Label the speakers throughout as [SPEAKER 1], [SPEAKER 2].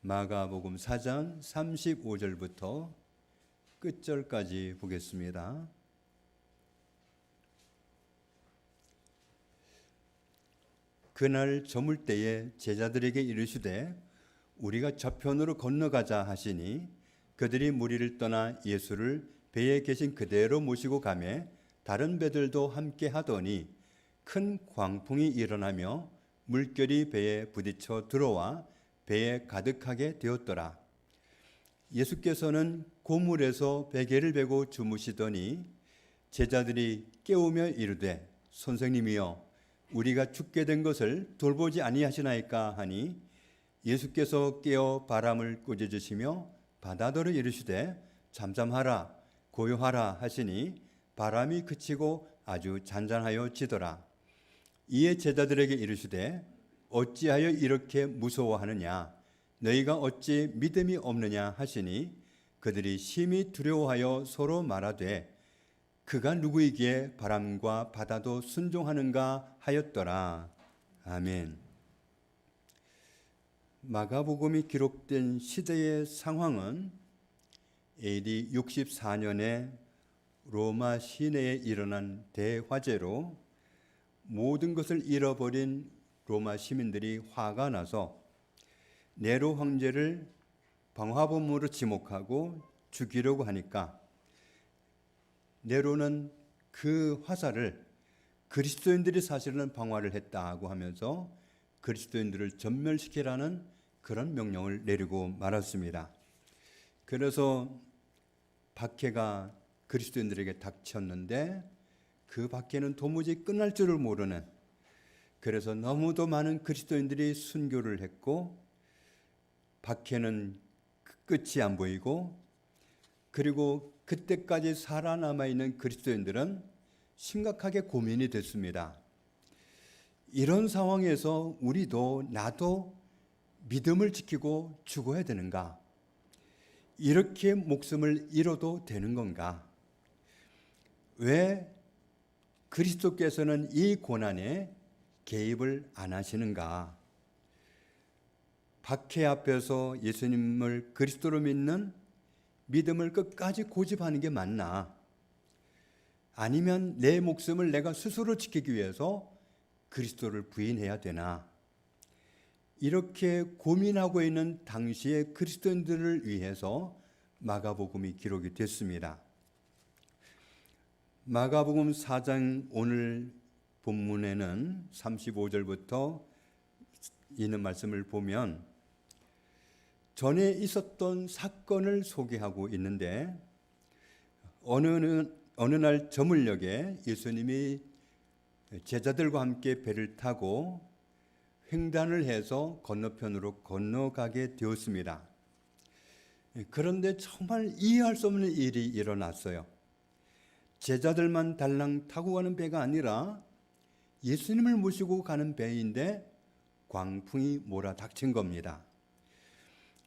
[SPEAKER 1] 마가복음 4장 35절부터 끝절까지 보겠습니다. 그날 저물 때에 제자들에게 이르시되 우리가 저편으로 건너가자 하시니 그들이 무리를 떠나 예수를 배에 계신 그대로 모시고 가매 다른 배들도 함께 하더니 큰 광풍이 일어나며 물결이 배에 부딪혀 들어와 배에 가득하게 되었더라. 예수께서는 고물에서 베개를 베고 주무시더니 제자들이 깨우며 이르되 선생님이여 우리가 죽게 된 것을 돌보지 아니하시나이까 하니 예수께서 깨어 바람을 꾸짖으시며 바다더러 이르시되 잠잠하라 고요하라 하시니 바람이 그치고 아주 잔잔하여 지더라. 이에 제자들에게 이르시되 어찌하여 이렇게 무서워하느냐 너희가 어찌 믿음이 없느냐 하시니 그들이 심히 두려워하여 서로 말하되 그가 누구이기에 바람과 바다도 순종하는가 하였더라. 아멘. 마가복음이 기록된 시대의 상황은 AD 64년에 로마 시내에 일어난 대화재로 모든 것을 잃어버린 로마 시민들이 화가 나서 네로 황제를 방화범으로 지목하고 죽이려고 하니까 네로는 그 화살을 그리스도인들이 사실은 방화를 했다고 하면서 그리스도인들을 전멸시키라는 그런 명령을 내리고 말았습니다. 그래서 박해가 그리스도인들에게 닥쳤는데 그 박해는 도무지 끝날 줄을 모르는, 그래서 너무도 많은 그리스도인들이 순교를 했고 박해는 끝이 안 보이고, 그리고 그때까지 살아남아 있는 그리스도인들은 심각하게 고민이 됐습니다. 이런 상황에서 우리도 나도 믿음을 지키고 죽어야 되는가? 이렇게 목숨을 잃어도 되는 건가? 왜 그리스도께서는 이 고난에 개입을 안 하시는가? 박해 앞에서 예수님을 그리스도로 믿는 믿음을 끝까지 고집하는 게 맞나? 아니면 내 목숨을 내가 스스로 지키기 위해서 그리스도를 부인해야 되나? 이렇게 고민하고 있는 당시의 그리스도인들을 위해서 마가복음이 기록이 됐습니다. 마가복음 4장 오늘 본문에는 35절부터 있는 말씀을 보면 전에 있었던 사건을 소개하고 있는데 어느 날 저물녘에 예수님이 제자들과 함께 배를 타고 횡단을 해서 건너편으로 건너가게 되었습니다. 그런데 정말 이해할 수 없는 일이 일어났어요. 제자들만 달랑 타고 가는 배가 아니라 예수님을 모시고 가는 배인데 광풍이 몰아닥친 겁니다.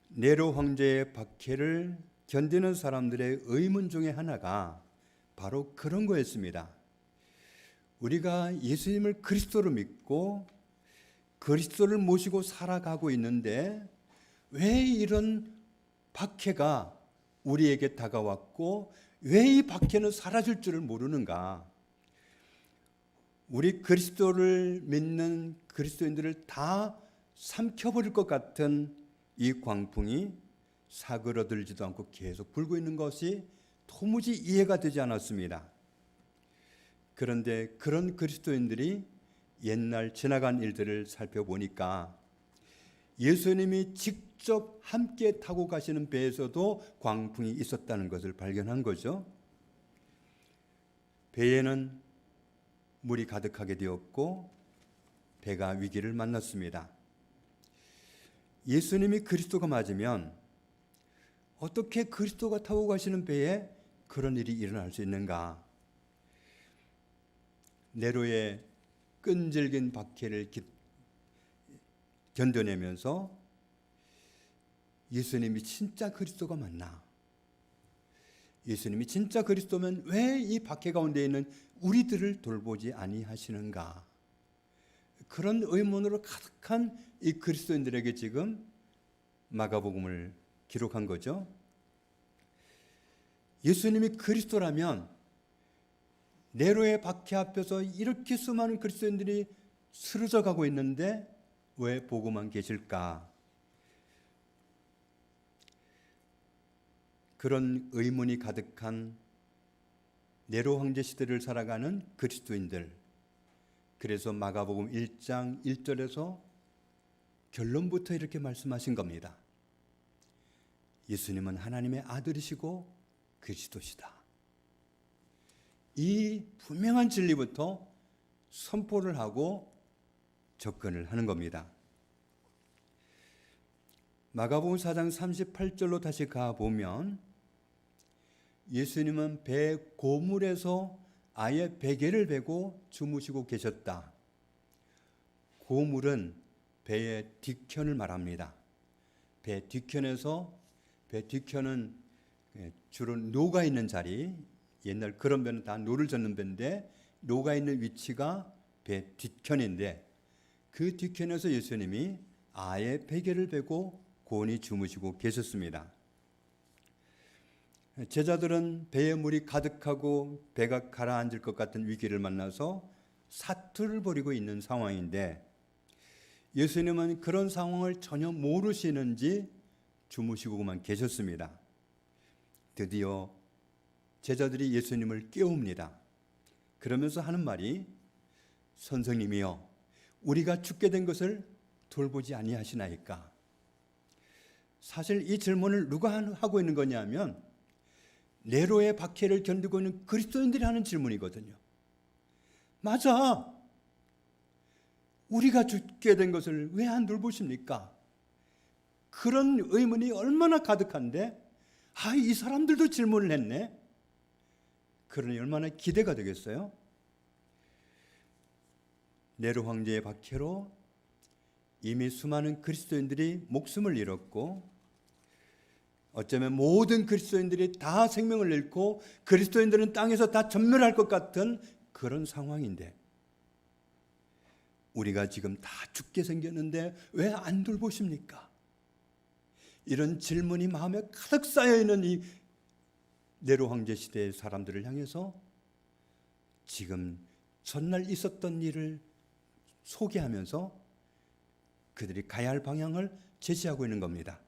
[SPEAKER 1] 네로 황제의 박해를 견디는 사람들의 의문 중에 하나가 바로 그런 거였습니다. 우리가 예수님을 그리스도로 믿고 그리스도를 모시고 살아가고 있는데 왜 이런 박해가 우리에게 다가왔고 왜 이 박해는 사라질 줄을 모르는가? 우리 그리스도를 믿는 그리스도인들을 다 삼켜버릴 것 같은 이 광풍이 사그러들지도 않고 계속 불고 있는 것이 도무지 이해가 되지 않았습니다. 그런데 그런 그리스도인들이 옛날 지나간 일들을 살펴보니까 예수님이 직접 함께 타고 가시는 배에서도 광풍이 있었다는 것을 발견한 거죠. 배에는 물이 가득하게 되었고 배가 위기를 만났습니다. 예수님이 그리스도가 맞으면 어떻게 그리스도가 타고 가시는 배에 그런 일이 일어날 수 있는가? 네로의 끈질긴 박해를 견뎌내면서 예수님이 진짜 그리스도가 맞나? 예수님이 진짜 그리스도면 왜 이 박해 가운데 있는 우리들을 돌보지 아니하시는가? 그런 의문으로 가득한 이 그리스도인들에게 지금 마가복음을 기록한 거죠. 예수님이 그리스도라면 네로의 박해 앞에서 이렇게 수많은 그리스도인들이 쓰러져 가고 있는데 왜 보고만 계실까? 그런 의문이 가득한 네로 황제 시대를 살아가는 그리스도인들. 그래서 마가복음 1장 1절에서 결론부터 이렇게 말씀하신 겁니다. 예수님은 하나님의 아들이시고 그리스도시다. 이 분명한 진리부터 선포를 하고 접근을 하는 겁니다. 마가복음 4장 38절로 다시 가보면 예수님은 배 고물에서 아예 베개를 베고 주무시고 계셨다. 고물은 배의 뒤편을 말합니다. 배 뒤편은 주로 노가 있는 자리, 옛날 그런 배는 다 노를 젓는 배인데 노가 있는 위치가 배 뒤편인데 그 뒤편에서 예수님이 아예 베개를 베고 고온히 주무시고 계셨습니다. 제자들은 배에 물이 가득하고 배가 가라앉을 것 같은 위기를 만나서 사투를 벌이고 있는 상황인데 예수님은 그런 상황을 전혀 모르시는지 주무시고만 계셨습니다. 드디어 제자들이 예수님을 깨웁니다. 그러면서 하는 말이 선생님이여 우리가 죽게 된 것을 돌보지 아니하시나이까. 사실 이 질문을 누가 하고 있는 거냐면 네로의 박해를 견디고 있는 그리스도인들이 하는 질문이거든요. 맞아. 우리가 죽게 된 것을 왜 안 돌보십니까? 그런 의문이 얼마나 가득한데 이 사람들도 질문을 했네. 그러니 얼마나 기대가 되겠어요? 네로 황제의 박해로 이미 수많은 그리스도인들이 목숨을 잃었고 어쩌면 모든 그리스도인들이 다 생명을 잃고 그리스도인들은 땅에서 다 전멸할 것 같은 그런 상황인데 우리가 지금 다 죽게 생겼는데 왜 안 돌보십니까? 이런 질문이 마음에 가득 쌓여있는 이 네로 황제 시대의 사람들을 향해서 지금 전날 있었던 일을 소개하면서 그들이 가야 할 방향을 제시하고 있는 겁니다.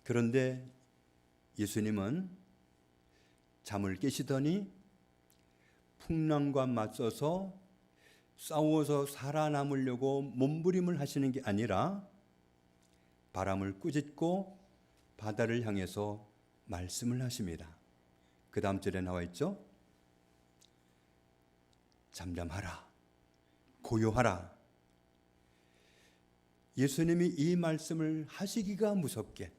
[SPEAKER 1] 그런데 예수님은 잠을 깨시더니 풍랑과 맞서서 싸워서 살아남으려고 몸부림을 하시는 게 아니라 바람을 꾸짖고 바다를 향해서 말씀을 하십니다. 그 다음 절에 나와 있죠. 잠잠하라, 고요하라. 예수님이 이 말씀을 하시기가 무섭게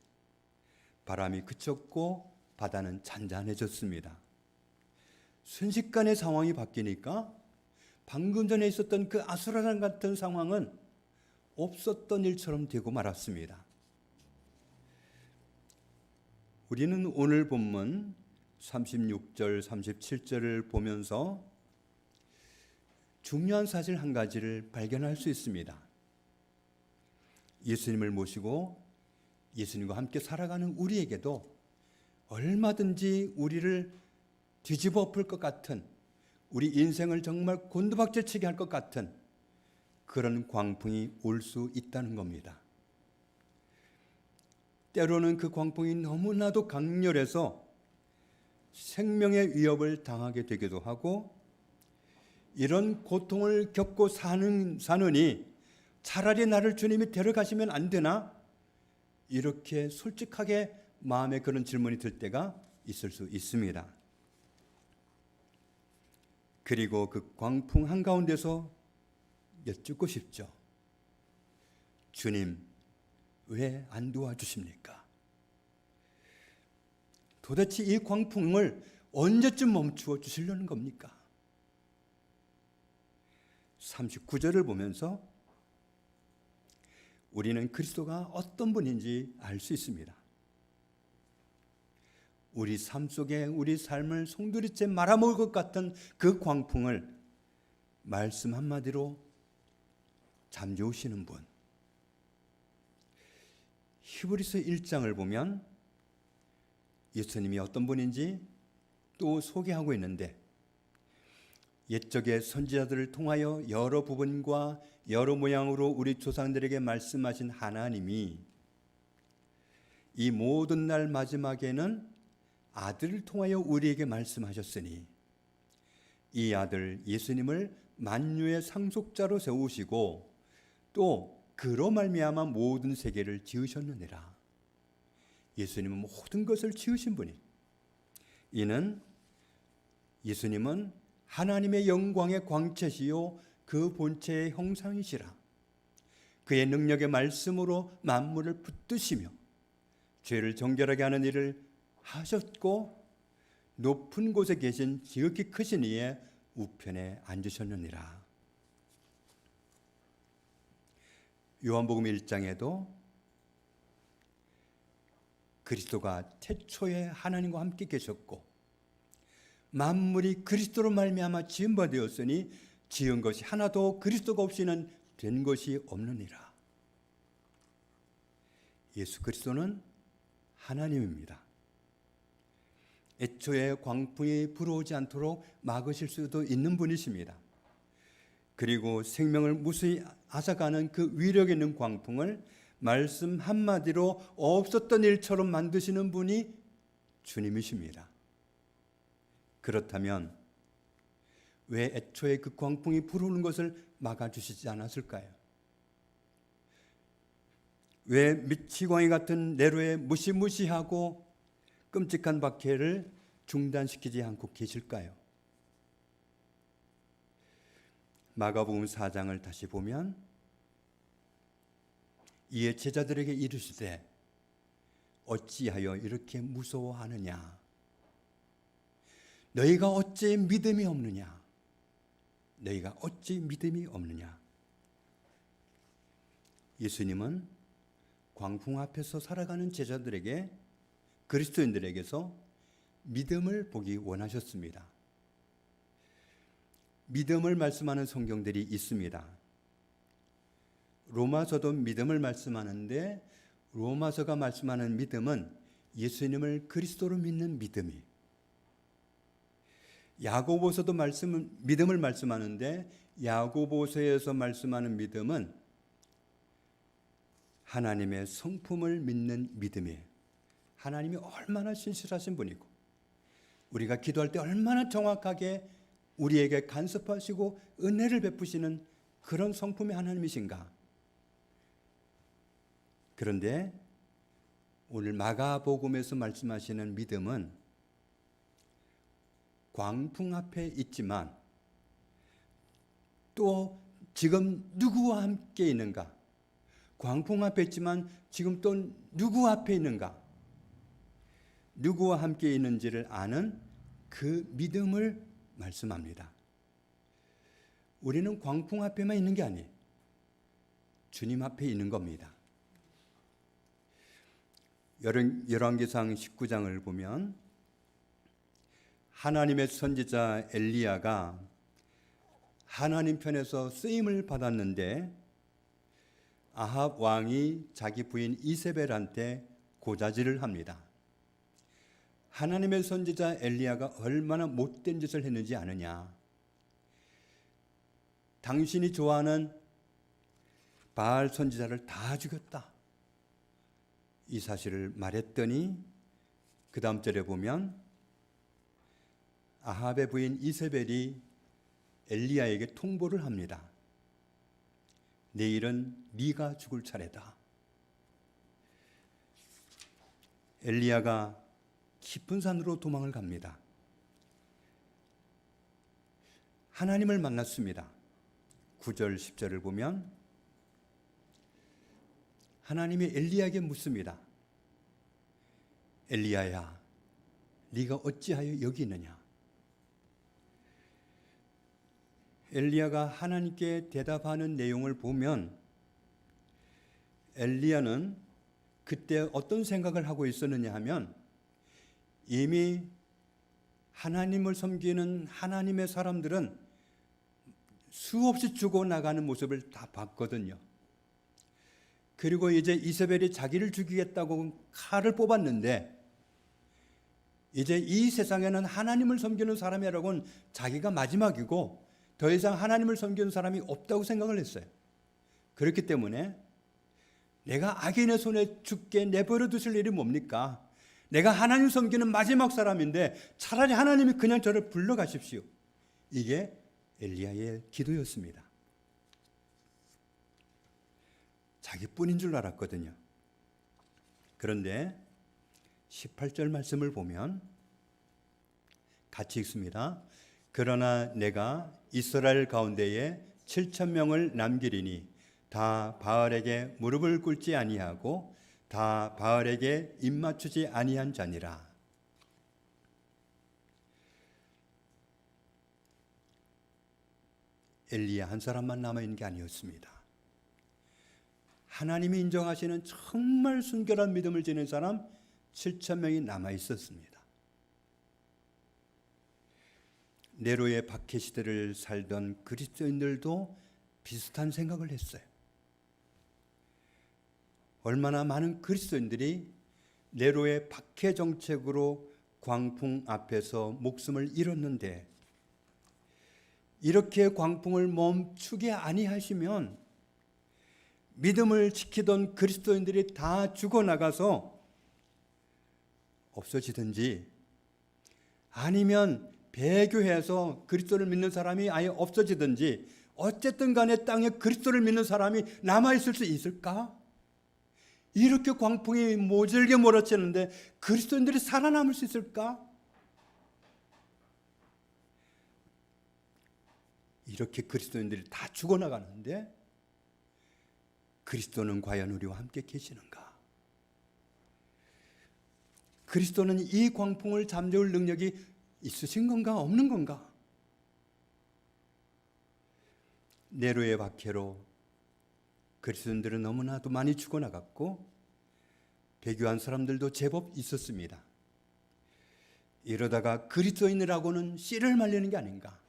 [SPEAKER 1] 바람이 그쳤고 바다는 잔잔해졌습니다. 순식간에 상황이 바뀌니까 방금 전에 있었던 그 아수라장 같은 상황은 없었던 일처럼 되고 말았습니다. 우리는 오늘 본문 36절, 37절을 보면서 중요한 사실 한 가지를 발견할 수 있습니다. 예수님을 모시고 예수님과 함께 살아가는 우리에게도 얼마든지 우리를 뒤집어 엎을 것 같은, 우리 인생을 정말 곤두박질치게 할 것 같은 그런 광풍이 올 수 있다는 겁니다. 때로는 그 광풍이 너무나도 강렬해서 생명의 위협을 당하게 되기도 하고 이런 고통을 겪고 사느니 차라리 나를 주님이 데려가시면 안 되나? 이렇게 솔직하게 마음에 그런 질문이 들 때가 있을 수 있습니다. 그리고 그 광풍 한가운데서 여쭙고 싶죠. 주님, 왜 안 도와주십니까? 도대체 이 광풍을 언제쯤 멈추어 주시려는 겁니까? 39절을 보면서 우리는 그리스도가 어떤 분인지 알 수 있습니다. 우리 삶 속에 우리 삶을 송두리째 말아먹을 것 같은 그 광풍을 말씀 한마디로 잠재우시는 분, 히브리서 1장을 보면 예수님이 어떤 분인지 또 소개하고 있는데, 옛적의 선지자들을 통하여 여러 부분과 여러 모양으로 우리 조상들에게 말씀하신 하나님이 이 모든 날 마지막에는 아들을 통하여 우리에게 말씀하셨으니, 이 아들 예수님을 만유의 상속자로 세우시고 또 그로 말미암아 모든 세계를 지으셨느니라. 예수님은 모든 것을 지으신 분이, 이는 예수님은 하나님의 영광의 광채시요 그 본체의 형상이시라. 그의 능력의 말씀으로 만물을 붙드시며 죄를 정결하게 하는 일을 하셨고, 높은 곳에 계신 지극히 크신 이의 우편에 앉으셨느니라. 요한복음 1장에도 그리스도가 태초에 하나님과 함께 계셨고 만물이 그리스도로 말미암아 지은 바 되었으니 지은 것이 하나도 그리스도가 없이는 된 것이 없느니라. 예수 그리스도는 하나님입니다. 애초에 광풍이 불어오지 않도록 막으실 수도 있는 분이십니다. 그리고 생명을 무수히 앗아가는 그 위력 있는 광풍을 말씀 한마디로 없었던 일처럼 만드시는 분이 주님이십니다. 그렇다면 왜 애초에 그 광풍이 불어오는 것을 막아주시지 않았을까요? 왜 미치광이 같은 네로의 무시무시하고 끔찍한 박해를 중단시키지 않고 계실까요? 마가복음 4장을 다시 보면 이에 제자들에게 이르시되 어찌하여 이렇게 무서워하느냐? 너희가 어찌 믿음이 없느냐? 너희가 어찌 믿음이 없느냐? 예수님은 광풍 앞에서 살아가는 제자들에게, 그리스도인들에게서 믿음을 보기 원하셨습니다. 믿음을 말씀하는 성경들이 있습니다. 로마서도 믿음을 말씀하는데, 로마서가 말씀하는 믿음은 예수님을 그리스도로 믿는 믿음이, 야고보서도 믿음을 말씀하는데 야고보서에서 말씀하는 믿음은 하나님의 성품을 믿는 믿음이에요. 하나님이 얼마나 신실하신 분이고 우리가 기도할 때 얼마나 정확하게 우리에게 간섭하시고 은혜를 베푸시는 그런 성품의 하나님이신가. 그런데 오늘 마가복음에서 말씀하시는 믿음은 광풍 앞에 있지만 또 지금 누구와 함께 있는가? 광풍 앞에 있지만 지금 또 누구 앞에 있는가? 누구와 함께 있는지를 아는 그 믿음을 말씀합니다. 우리는 광풍 앞에만 있는 게 아니에요. 주님 앞에 있는 겁니다. 열왕기상 19장을 보면 하나님의 선지자 엘리야가 하나님 편에서 쓰임을 받았는데 아합 왕이 자기 부인 이세벨한테 고자질을 합니다. 하나님의 선지자 엘리야가 얼마나 못된 짓을 했는지 아느냐? 당신이 좋아하는 바알 선지자를 다 죽였다. 이 사실을 말했더니 그 다음 절에 보면 아합의 부인 이세벨이 엘리야에게 통보를 합니다. 내일은 네가 죽을 차례다. 엘리야가 깊은 산으로 도망을 갑니다. 하나님을 만났습니다. 9절 10절을 보면 하나님이 엘리야에게 묻습니다. 엘리야야, 네가 어찌하여 여기 있느냐? 엘리야가 하나님께 대답하는 내용을 보면 엘리야는 그때 어떤 생각을 하고 있었느냐 하면 이미 하나님을 섬기는 하나님의 사람들은 수없이 죽어나가는 모습을 다 봤거든요. 그리고 이제 이세벨이 자기를 죽이겠다고 칼을 뽑았는데 이제 이 세상에는 하나님을 섬기는 사람이라고는 자기가 마지막이고 더 이상 하나님을 섬기는 사람이 없다고 생각을 했어요. 그렇기 때문에 내가 악인의 손에 죽게 내버려 두실 일이 뭡니까? 내가 하나님 섬기는 마지막 사람인데 차라리 하나님이 그냥 저를 불러가십시오. 이게 엘리야의 기도였습니다. 자기뿐인 줄 알았거든요. 그런데 18절 말씀을 보면 같이 읽습니다. 그러나 내가 이스라엘 가운데에 7,000명을 남기리니 다 바알에게 무릎을 꿇지 아니하고 다 바알에게 입맞추지 아니한 자니라. 엘리야 한 사람만 남아있는 게 아니었습니다. 하나님이 인정하시는 정말 순결한 믿음을 지닌 사람 7,000명이 남아있었습니다. 네로의 박해 시대를 살던 그리스도인들도 비슷한 생각을 했어요. 얼마나 많은 그리스도인들이 네로의 박해 정책으로 광풍 앞에서 목숨을 잃었는데 이렇게 광풍을 멈추게 아니하시면 믿음을 지키던 그리스도인들이 다 죽어나가서 없어지든지 아니면 배교해서 그리스도를 믿는 사람이 아예 없어지든지 어쨌든 간에 땅에 그리스도를 믿는 사람이 남아있을 수 있을까? 이렇게 광풍이 모질게 몰아치는데 그리스도인들이 살아남을 수 있을까? 이렇게 그리스도인들이 다 죽어나가는데 그리스도는 과연 우리와 함께 계시는가? 그리스도는 이 광풍을 잠재울 능력이 있으신 건가 없는 건가? 네로의 박해로 그리스도인들은 너무나도 많이 죽어나갔고 배교한 사람들도 제법 있었습니다. 이러다가 그리스도인이라고는 씨를 말리는 게 아닌가?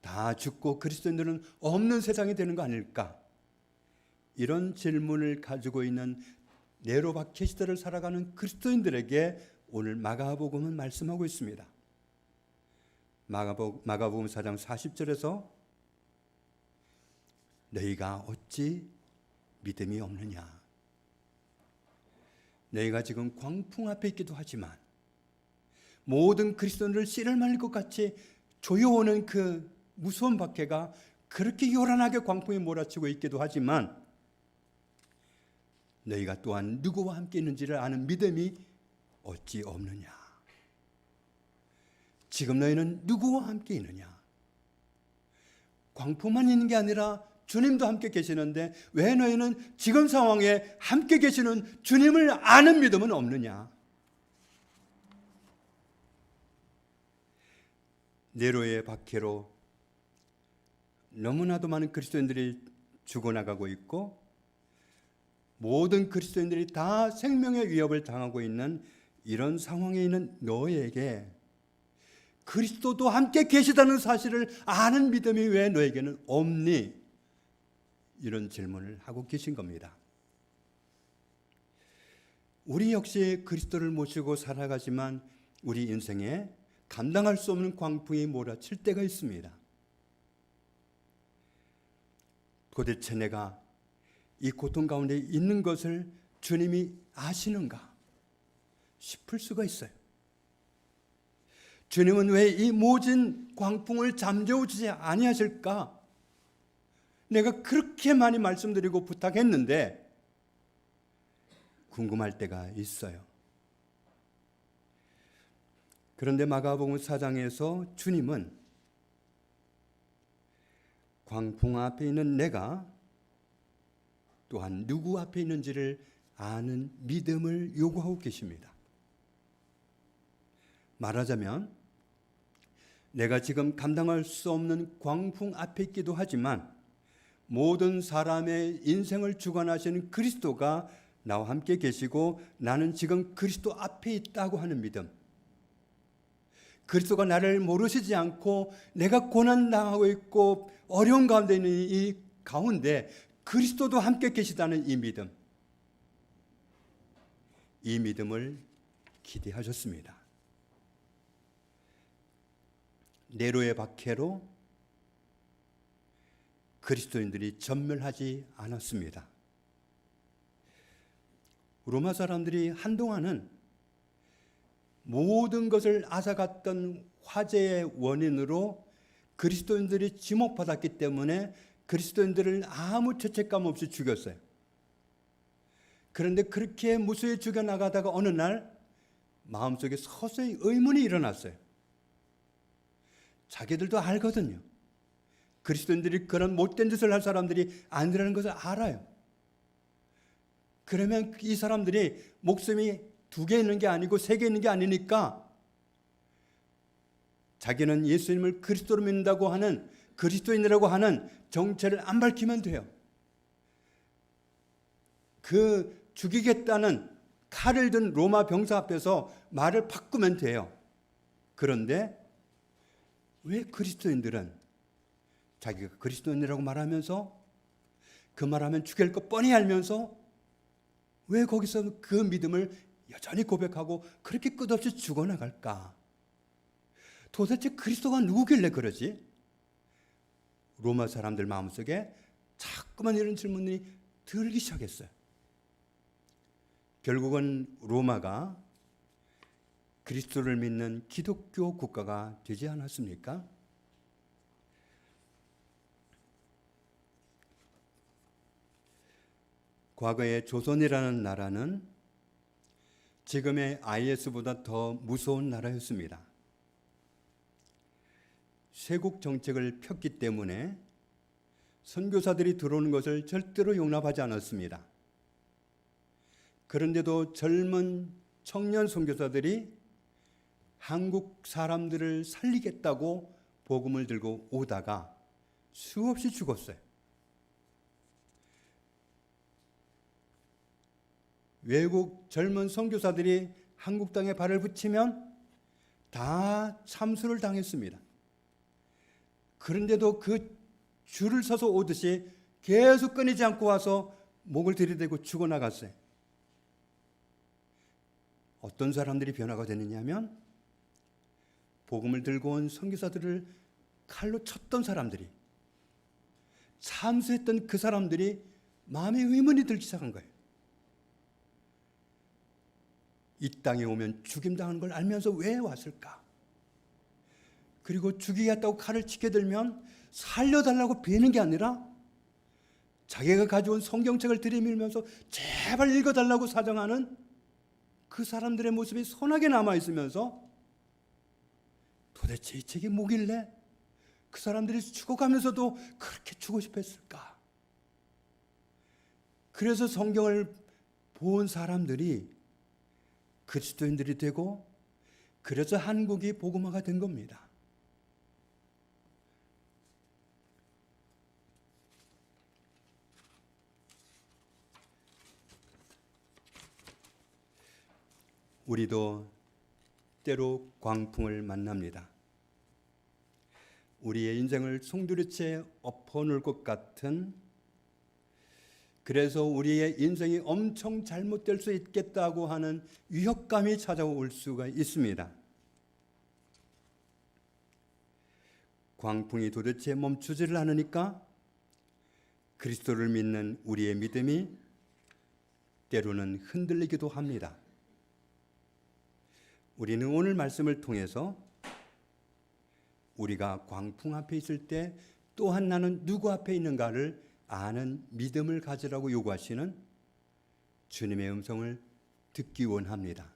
[SPEAKER 1] 다 죽고 그리스도인들은 없는 세상이 되는 거 아닐까? 이런 질문을 가지고 있는 네로 박해 시대를 살아가는 그리스도인들에게 오늘 마가복음은 말씀하고 있습니다. 마가복음 4장 40절에서 너희가 어찌 믿음이 없느냐? 너희가 지금 광풍 앞에 있기도 하지만 모든 그리스도인을 씨를 말릴 것 같이 조여오는 그 무서운 박해가 그렇게 요란하게 광풍이 몰아치고 있기도 하지만 너희가 또한 누구와 함께 있는지를 아는 믿음이 어찌 없느냐? 지금 너희는 누구와 함께 있느냐? 광풍만 있는 게 아니라 주님도 함께 계시는데 왜 너희는 지금 상황에 함께 계시는 주님을 아는 믿음은 없느냐? 네로의 박해로 너무나도 많은 그리스도인들이 죽어나가고 있고 모든 그리스도인들이 다 생명의 위협을 당하고 있는 이런 상황에 있는 너에게 그리스도도 함께 계시다는 사실을 아는 믿음이 왜 너에게는 없니? 이런 질문을 하고 계신 겁니다. 우리 역시 그리스도를 모시고 살아가지만 우리 인생에 감당할 수 없는 광풍이 몰아칠 때가 있습니다. 도대체 내가 이 고통 가운데 있는 것을 주님이 아시는가 싶을 수가 있어요. 주님은 왜 이 모진 광풍을 잠재워 주지 아니하실까? 내가 그렇게 많이 말씀드리고 부탁했는데 궁금할 때가 있어요. 그런데 마가복음 4장에서 주님은 광풍 앞에 있는 내가 또한 누구 앞에 있는지를 아는 믿음을 요구하고 계십니다. 말하자면 내가 지금 감당할 수 없는 광풍 앞에 있기도 하지만 모든 사람의 인생을 주관하시는 그리스도가 나와 함께 계시고 나는 지금 그리스도 앞에 있다고 하는 믿음. 그리스도가 나를 모르시지 않고 내가 고난당하고 있고 어려운 가운데 있는 이 가운데 그리스도도 함께 계시다는 이 믿음, 이 믿음을 기대하셨습니다. 네로의 박해로 그리스도인들이 전멸하지 않았습니다. 로마 사람들이 한동안은 모든 것을 앗아갔던 화재의 원인으로 그리스도인들이 지목받았기 때문에 그리스도인들을 아무 죄책감 없이 죽였어요. 그런데 그렇게 무수히 죽여나가다가 어느 날 마음속에 서서히 의문이 일어났어요. 자기들도 알거든요. 그리스도인들이 그런 못된 짓을 할 사람들이 아니라는 것을 알아요. 그러면 이 사람들이 목숨이 2개 있는 게 아니고 3개 있는 게 아니니까 자기는 예수님을 그리스도로 믿는다고 하는 그리스도인이라고 하는 정체를 안 밝히면 돼요. 그 죽이겠다는 칼을 든 로마 병사 앞에서 말을 바꾸면 돼요. 그런데 왜 그리스도인들은 자기가 그리스도인이라고 말하면서 그 말하면 죽일 거 뻔히 알면서 왜 거기서 그 믿음을 여전히 고백하고 그렇게 끝없이 죽어나갈까? 도대체 그리스도가 누구길래 그러지? 로마 사람들 마음속에 자꾸만 이런 질문이 들기 시작했어요. 결국은 로마가 그리스도를 믿는 기독교 국가가 되지 않았습니까? 과거의 조선이라는 나라는 지금의 IS보다 더 무서운 나라였습니다. 쇄국 정책을 폈기 때문에 선교사들이 들어오는 것을 절대로 용납하지 않았습니다. 그런데도 젊은 청년 선교사들이 한국 사람들을 살리겠다고 복음을 들고 오다가 수없이 죽었어요. 외국 젊은 선교사들이 한국 땅에 발을 붙이면 다 참수를 당했습니다. 그런데도 그 줄을 서서 오듯이 계속 끊이지 않고 와서 목을 들이대고 죽어나갔어요. 어떤 사람들이 변화가 되느냐면 복음을 들고 온 선교사들을 칼로 쳤던 사람들이, 참수했던 그 사람들이 마음에 의문이 들기 시작한 거예요. 이 땅에 오면 죽임당하는 걸 알면서 왜 왔을까? 그리고 죽이겠다고 칼을 치켜들면 살려달라고 비는 게 아니라 자기가 가져온 성경책을 들이밀면서 제발 읽어달라고 사정하는 그 사람들의 모습이 선하게 남아있으면서 도대체 이 책이 뭐길래 그 사람들이 죽어가면서도 그렇게 주고 싶어 했을까? 그래서 성경을 본 사람들이 그리스도인들이 되고, 그래서 한국이 복음화가 된 겁니다. 우리도 때로 광풍을 만납니다. 우리의 인생을 송두리째 엎어놓을 것 같은, 그래서 우리의 인생이 엄청 잘못될 수 있겠다고 하는 위협감이 찾아올 수가 있습니다. 광풍이 도대체 멈추지를 않으니까 그리스도를 믿는 우리의 믿음이 때로는 흔들리기도 합니다. 우리는 오늘 말씀을 통해서 우리가 광풍 앞에 있을 때 또한 나는 누구 앞에 있는가를 아는 믿음을 가지라고 요구하시는 주님의 음성을 듣기 원합니다.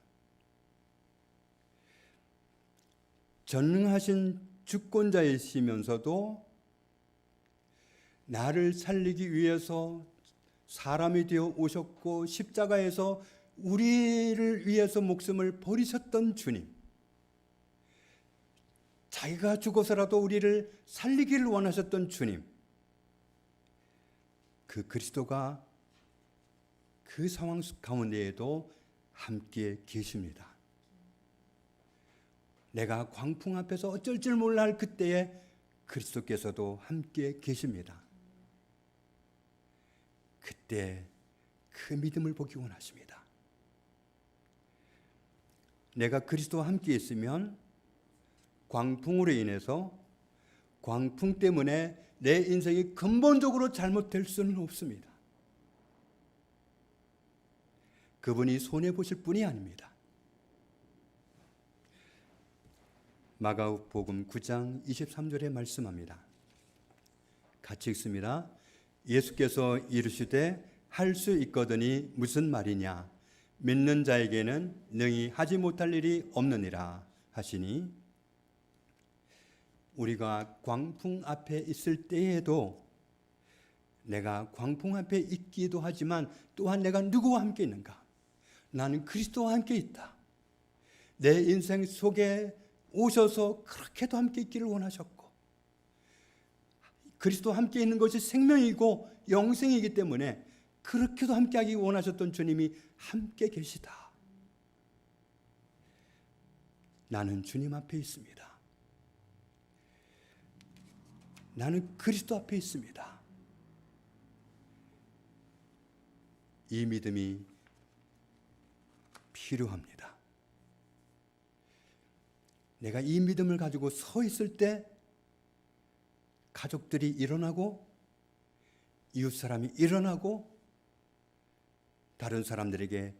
[SPEAKER 1] 전능하신 주권자이시면서도 나를 살리기 위해서 사람이 되어 오셨고 십자가에서 우리를 위해서 목숨을 버리셨던 주님, 자기가 죽어서라도 우리를 살리기를 원하셨던 주님, 그 그리스도가 그 상황 가운데에도 함께 계십니다. 내가 광풍 앞에서 어쩔 줄 몰라 할 그때에 그리스도께서도 함께 계십니다. 그때 그 믿음을 보기 원하십니다. 내가 그리스도와 함께 있으면 광풍으로 인해서 광풍 때문에 내 인생이 근본적으로 잘못될 수는 없습니다. 그분이 손해보실 분이 아닙니다. 마가복음 9장 23절에 말씀합니다. 같이 읽습니다. 예수께서 이르시되 할 수 있거든이 무슨 말이냐 믿는 자에게는 능히 하지 못할 일이 없느니라 하시니, 우리가 광풍 앞에 있을 때에도 내가 광풍 앞에 있기도 하지만 또한 내가 누구와 함께 있는가? 나는 그리스도와 함께 있다. 내 인생 속에 오셔서 그렇게도 함께 있기를 원하셨고, 그리스도와 함께 있는 것이 생명이고 영생이기 때문에 그렇게도 함께하기 원하셨던 주님이 함께 계시다. 나는 주님 앞에 있습니다. 나는 그리스도 앞에 있습니다. 이 믿음이 필요합니다. 내가 이 믿음을 가지고 서 있을 때 가족들이 일어나고 이웃 사람이 일어나고 다른 사람들에게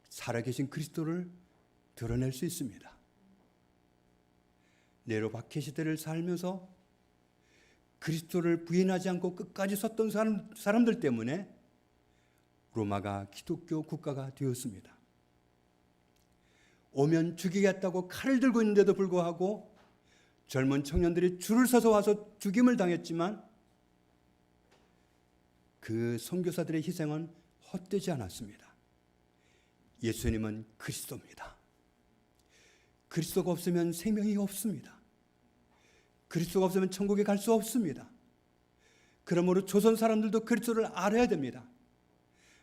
[SPEAKER 1] 살아계신 그리스도를 드러낼 수 있습니다. 네로 박해 시대를 살면서 그리스도를 부인하지 않고 끝까지 섰던 사람들 때문에 로마가 기독교 국가가 되었습니다. 오면 죽이겠다고 칼을 들고 있는데도 불구하고 젊은 청년들이 줄을 서서 와서 죽임을 당했지만 그 선교사들의 희생은 헛되지 않았습니다. 예수님은 그리스도입니다. 그리스도가 없으면 생명이 없습니다. 그리스도가 없으면 천국에 갈 수 없습니다. 그러므로 조선 사람들도 그리스도를 알아야 됩니다.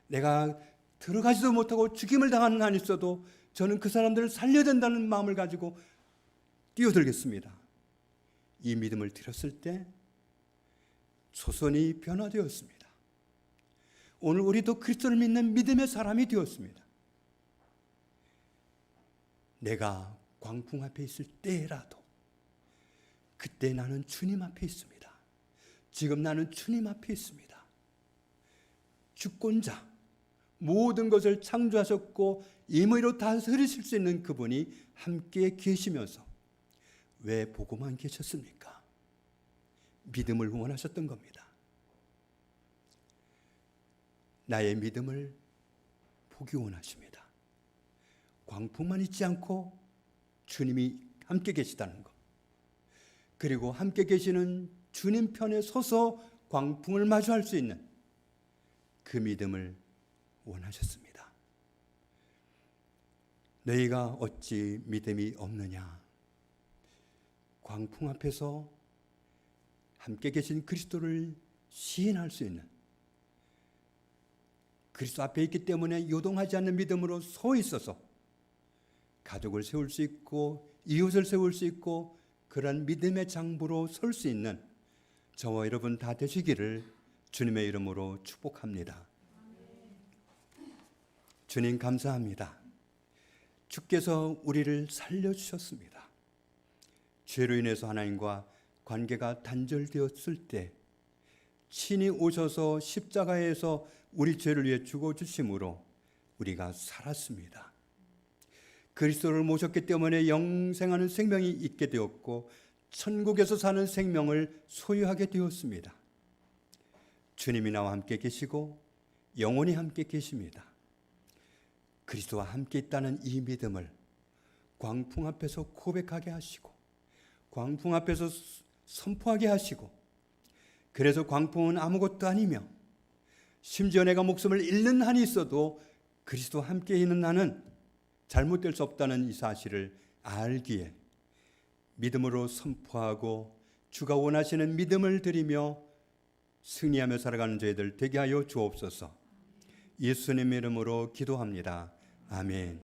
[SPEAKER 1] 내가 들어가지도 못하고 죽임을 당하는 한이 있어도 저는 그 사람들을 살려야 된다는 마음을 가지고 뛰어들겠습니다. 이 믿음을 드렸을 때 조선이 변화되었습니다. 오늘 우리도 그리스도를 믿는 믿음의 사람이 되었습니다. 내가 광풍 앞에 있을 때라도 그때 나는 주님 앞에 있습니다. 지금 나는 주님 앞에 있습니다. 주권자, 모든 것을 창조하셨고 임의로 다스리실 수 있는 그분이 함께 계시면서 왜 보고만 계셨습니까? 믿음을 원하셨던 겁니다. 나의 믿음을 보기 원하십니다. 광풍만 있지 않고 주님이 함께 계시다는 것, 그리고 함께 계시는 주님 편에 서서 광풍을 마주할 수 있는 그 믿음을 원하셨습니다. 너희가 어찌 믿음이 없느냐? 광풍 앞에서 함께 계신 그리스도를 시인할 수 있는, 그리스도 앞에 있기 때문에 요동하지 않는 믿음으로 서 있어서 가족을 세울 수 있고 이웃을 세울 수 있고 그런 믿음의 장부로 설 수 있는 저와 여러분 다 되시기를 주님의 이름으로 축복합니다. 주님 감사합니다. 주께서 우리를 살려주셨습니다. 죄로 인해서 하나님과 관계가 단절되었을 때 친히 오셔서 십자가에서 우리 죄를 위해 죽어주심으로 우리가 살았습니다. 그리스도를 모셨기 때문에 영생하는 생명이 있게 되었고 천국에서 사는 생명을 소유하게 되었습니다. 주님이 나와 함께 계시고 영원히 함께 계십니다. 그리스도와 함께 있다는 이 믿음을 광풍 앞에서 고백하게 하시고 광풍 앞에서 선포하게 하시고, 그래서 광풍은 아무것도 아니며 심지어 내가 목숨을 잃는 한이 있어도 그리스도와 함께 있는 나는 잘못될 수 없다는 이 사실을 알기에 믿음으로 선포하고 주가 원하시는 믿음을 드리며 승리하며 살아가는 저희들 되게 하여 주옵소서. 예수님의 이름으로 기도합니다. 아멘.